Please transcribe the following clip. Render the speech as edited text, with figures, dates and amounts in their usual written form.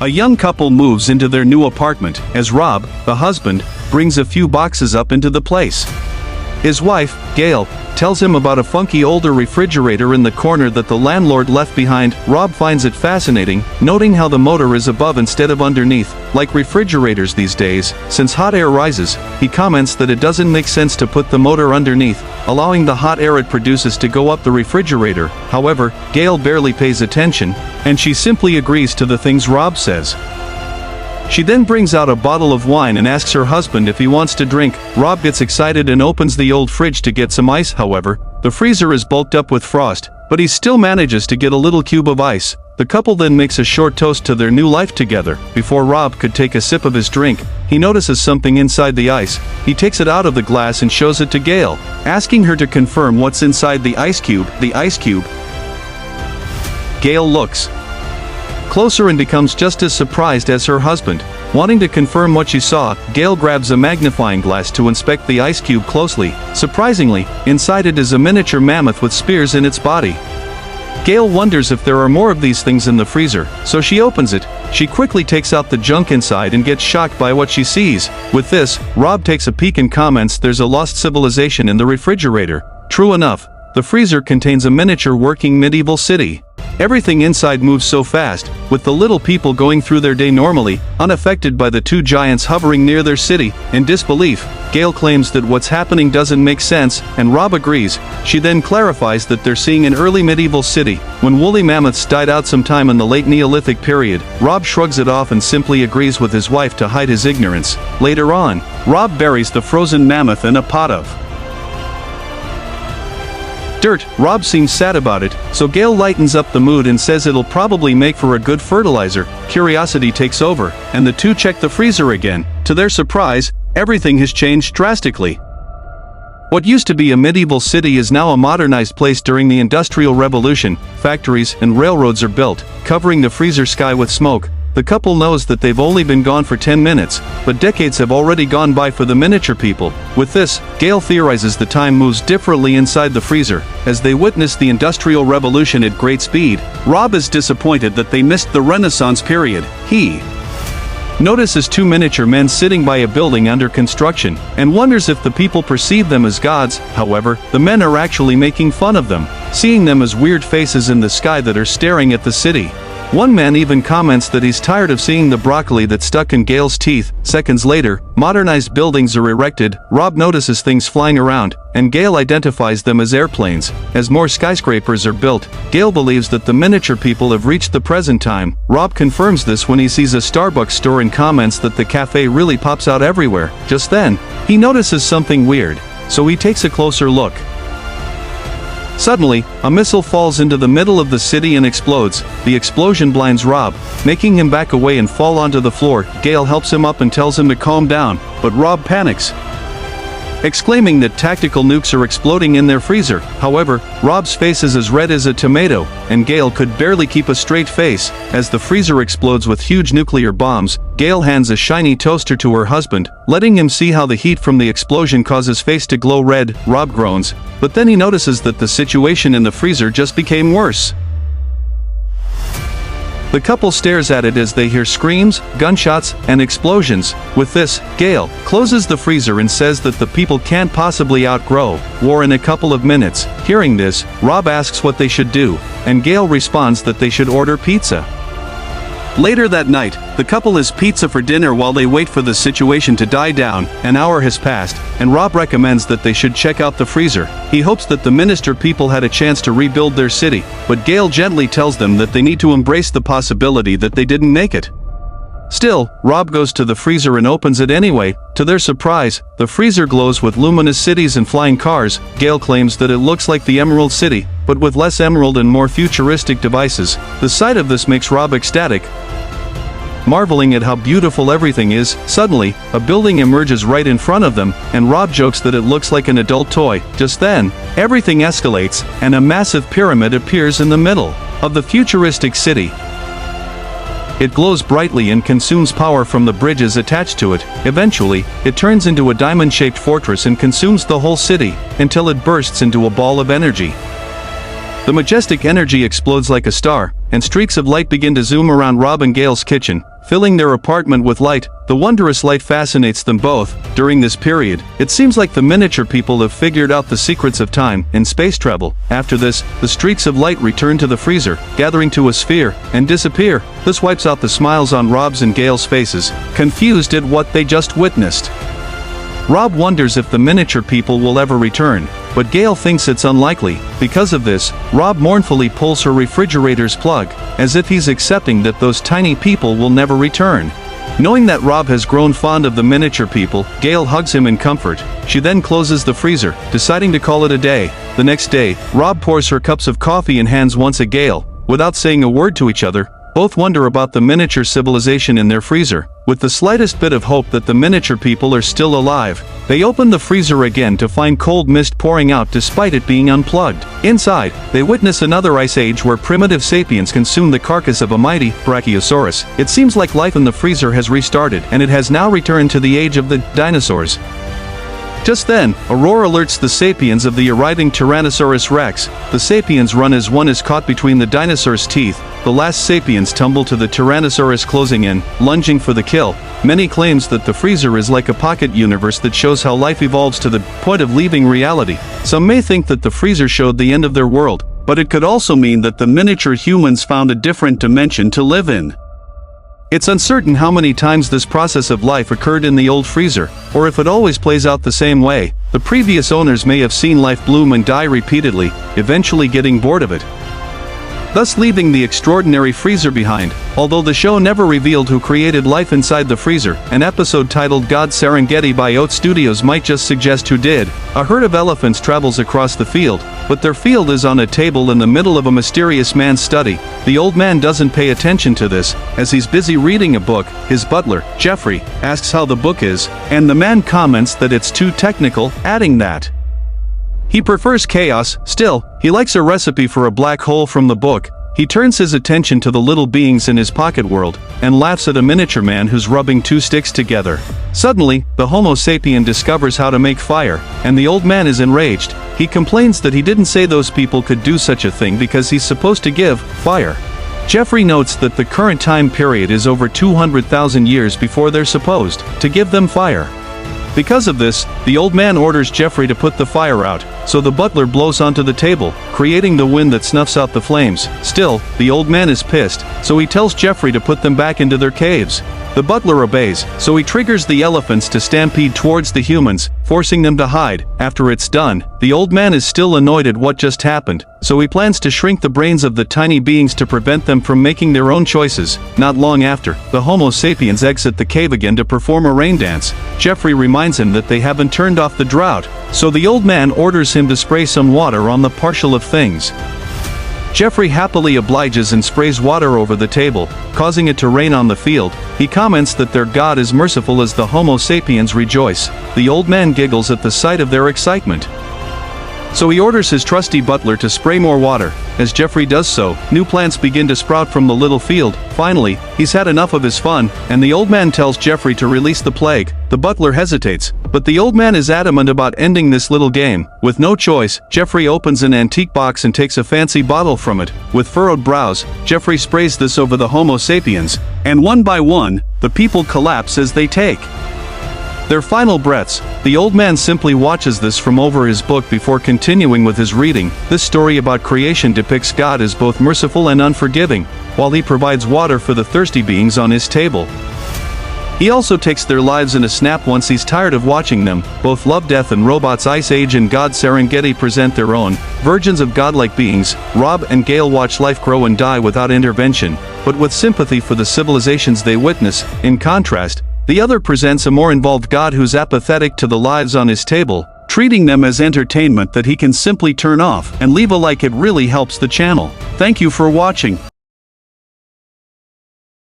A young couple moves into their new apartment as Rob, the husband, brings a few boxes up into the place. His wife, Gail, tells him about a funky older refrigerator in the corner that the landlord left behind. Rob finds it fascinating, noting how the motor is above instead of underneath, like refrigerators these days. Since hot air rises, he comments that it doesn't make sense to put the motor underneath, allowing the hot air it produces to go up the refrigerator. However, Gail barely pays attention, and she simply agrees to the things Rob says. She then brings out a bottle of wine and asks her husband if he wants to drink. Rob gets excited and opens the old fridge to get some ice. However, the freezer is bulked up with frost, but he still manages to get a little cube of ice. The couple then makes a short toast to their new life together. Before Rob could take a sip of his drink, he notices something inside the ice. He takes it out of the glass and shows it to Gail, asking her to confirm what's inside the ice cube. Gail looks closer and becomes just as surprised as her husband. Wanting to confirm what she saw, Gail grabs a magnifying glass to inspect the ice cube closely. Surprisingly, inside it is a miniature mammoth with spears in its body. Gail wonders if there are more of these things in the freezer, so she opens it. She quickly takes out the junk inside and gets shocked by what she sees. With this, Rob takes a peek and comments there's a lost civilization in the refrigerator. True enough, the freezer contains a miniature working medieval city. Everything inside moves so fast, with the little people going through their day normally, unaffected by the two giants hovering near their city. In disbelief, Gail claims that what's happening doesn't make sense, and Rob agrees. She then clarifies that they're seeing an early medieval city, when woolly mammoths died out sometime in the late Neolithic period. Rob shrugs it off and simply agrees with his wife to hide his ignorance. Later on, Rob buries the frozen mammoth in a pot of dirt. Rob seems sad about it, so Gail lightens up the mood and says it'll probably make for a good fertilizer. Curiosity takes over, and the two check the freezer again. To their surprise, everything has changed drastically. What used to be a medieval city is now a modernized place. During the Industrial Revolution, factories and railroads are built, covering the freezer sky with smoke. The couple knows that they've only been gone for 10 minutes, but decades have already gone by for the miniature people. With this, Gail theorizes the time moves differently inside the freezer, as they witness the Industrial Revolution at great speed. Rob is disappointed that they missed the Renaissance period. He notices two miniature men sitting by a building under construction, and wonders if the people perceive them as gods. However, the men are actually making fun of them, seeing them as weird faces in the sky that are staring at the city. One man even comments that he's tired of seeing the broccoli that stuck in Gail's teeth. Seconds later, modernized buildings are erected. Rob notices things flying around, and Gail identifies them as airplanes. As more skyscrapers are built, Gail believes that the miniature people have reached the present time. Rob confirms this when he sees a Starbucks store and comments that the cafe really pops out everywhere. Just then, he notices something weird, so he takes a closer look. Suddenly, a missile falls into the middle of the city and explodes. The explosion blinds Rob, making him back away and fall onto the floor. Gail helps him up and tells him to calm down, but Rob panics, exclaiming that tactical nukes are exploding in their freezer. However, Rob's face is as red as a tomato, and Gail could barely keep a straight face. As the freezer explodes with huge nuclear bombs, Gail hands a shiny toaster to her husband, letting him see how the heat from the explosion causes his face to glow red. Rob groans, but then he notices that the situation in the freezer just became worse. The couple stares at it as they hear screams, gunshots, and explosions. With this, Gail closes the freezer and says that the people can't possibly outgrow war in a couple of minutes. Hearing this, Rob asks what they should do, and Gail responds that they should order pizza. Later that night, the couple has pizza for dinner while they wait for the situation to die down. An hour has passed, and Rob recommends that they should check out the freezer. He hopes that the minister people had a chance to rebuild their city, but Gail gently tells them that they need to embrace the possibility that they didn't make it. Still, Rob goes to the freezer and opens it anyway. To their surprise, the freezer glows with luminous cities and flying cars. Gail claims that it looks like the Emerald City, but with less emerald and more futuristic devices. The sight of this makes Rob ecstatic, marveling at how beautiful everything is. Suddenly, a building emerges right in front of them, and Rob jokes that it looks like an adult toy. Just then, everything escalates, and a massive pyramid appears in the middle of the futuristic city. It glows brightly and consumes power from the bridges attached to it. Eventually, it turns into a diamond-shaped fortress and consumes the whole city, until it bursts into a ball of energy. The majestic energy explodes like a star, and streaks of light begin to zoom around Rob and Gail's kitchen, filling their apartment with light. The wondrous light fascinates them both. During this period, it seems like the miniature people have figured out the secrets of time and space travel. After this, the streaks of light return to the freezer, gathering to a sphere, and disappear. This wipes out the smiles on Rob's and Gail's faces, confused at what they just witnessed. Rob wonders if the miniature people will ever return, but Gail thinks it's unlikely. Because of this, Rob mournfully pulls her refrigerator's plug, as if he's accepting that those tiny people will never return. Knowing that Rob has grown fond of the miniature people, Gail hugs him in comfort. She then closes the freezer, deciding to call it a day. The next day, Rob pours her cups of coffee and hands one to Gail. Without saying a word to each other, both wonder about the miniature civilization in their freezer. With the slightest bit of hope that the miniature people are still alive, they open the freezer again to find cold mist pouring out despite it being unplugged. Inside, they witness another ice age where primitive sapiens consume the carcass of a mighty Brachiosaurus. It seems like life in the freezer has restarted, and it has now returned to the age of the dinosaurs. Just then, a roar alerts the sapiens of the arriving Tyrannosaurus Rex. The sapiens run as one is caught between the dinosaur's teeth. The last sapiens tumble to the Tyrannosaurus closing in, lunging for the kill. Many claims that the freezer is like a pocket universe that shows how life evolves to the point of leaving reality. Some may think that the freezer showed the end of their world, but it could also mean that the miniature humans found a different dimension to live in. It's uncertain how many times this process of life occurred in the old freezer, or if it always plays out the same way. The previous owners may have seen life bloom and die repeatedly, eventually getting bored of it, thus leaving the extraordinary freezer behind. Although the show never revealed who created life inside the freezer, an episode titled God Serengeti by Oat Studios might just suggest who did. A herd of elephants travels across the field, but their field is on a table in the middle of a mysterious man's study. The old man doesn't pay attention to this, as he's busy reading a book. His butler, Jeffrey, asks how the book is, and the man comments that it's too technical, adding that he prefers chaos. Still, he likes a recipe for a black hole from the book. He turns his attention to the little beings in his pocket world, and laughs at a miniature man who's rubbing two sticks together. Suddenly, the Homo sapien discovers how to make fire, and the old man is enraged. He complains that he didn't say those people could do such a thing because he's supposed to give fire. Jeffrey notes that the current time period is over 200,000 years before they're supposed to give them fire. Because of this, the old man orders Jeffrey to put the fire out, so the butler blows onto the table, creating the wind that snuffs out the flames. Still, the old man is pissed, so he tells Jeffrey to put them back into their caves. The butler obeys, so he triggers the elephants to stampede towards the humans, forcing them to hide. After it's done, the old man is still annoyed at what just happened, so he plans to shrink the brains of the tiny beings to prevent them from making their own choices. Not long after, the Homo sapiens exit the cave again to perform a rain dance. Jeffrey reminds him that they haven't turned off the drought, so the old man orders him to spray some water on the partial of things. Jeffrey happily obliges and sprays water over the table, causing it to rain on the field. He comments that their God is merciful as the Homo sapiens rejoice. The old man giggles at the sight of their excitement, so he orders his trusty butler to spray more water. As Jeffrey does so, new plants begin to sprout from the little field. Finally, he's had enough of his fun, and the old man tells Jeffrey to release the plague. The butler hesitates, but the old man is adamant about ending this little game. With no choice, Jeffrey opens an antique box and takes a fancy bottle from it. With furrowed brows, Jeffrey sprays this over the Homo sapiens, and one by one, the people collapse as they take their final breaths. The old man simply watches this from over his book before continuing with his reading. This story about creation depicts God as both merciful and unforgiving, while he provides water for the thirsty beings on his table. He also takes their lives in a snap once he's tired of watching them. Both Love, Death and Robots Ice Age and God Serengeti present their own versions of godlike beings. Rob and Gail watch life grow and die without intervention, but with sympathy for the civilizations they witness. In contrast, the other presents a more involved God who's apathetic to the lives on his table, treating them as entertainment that he can simply turn off and leave a like. It really helps the channel. Thank you for watching.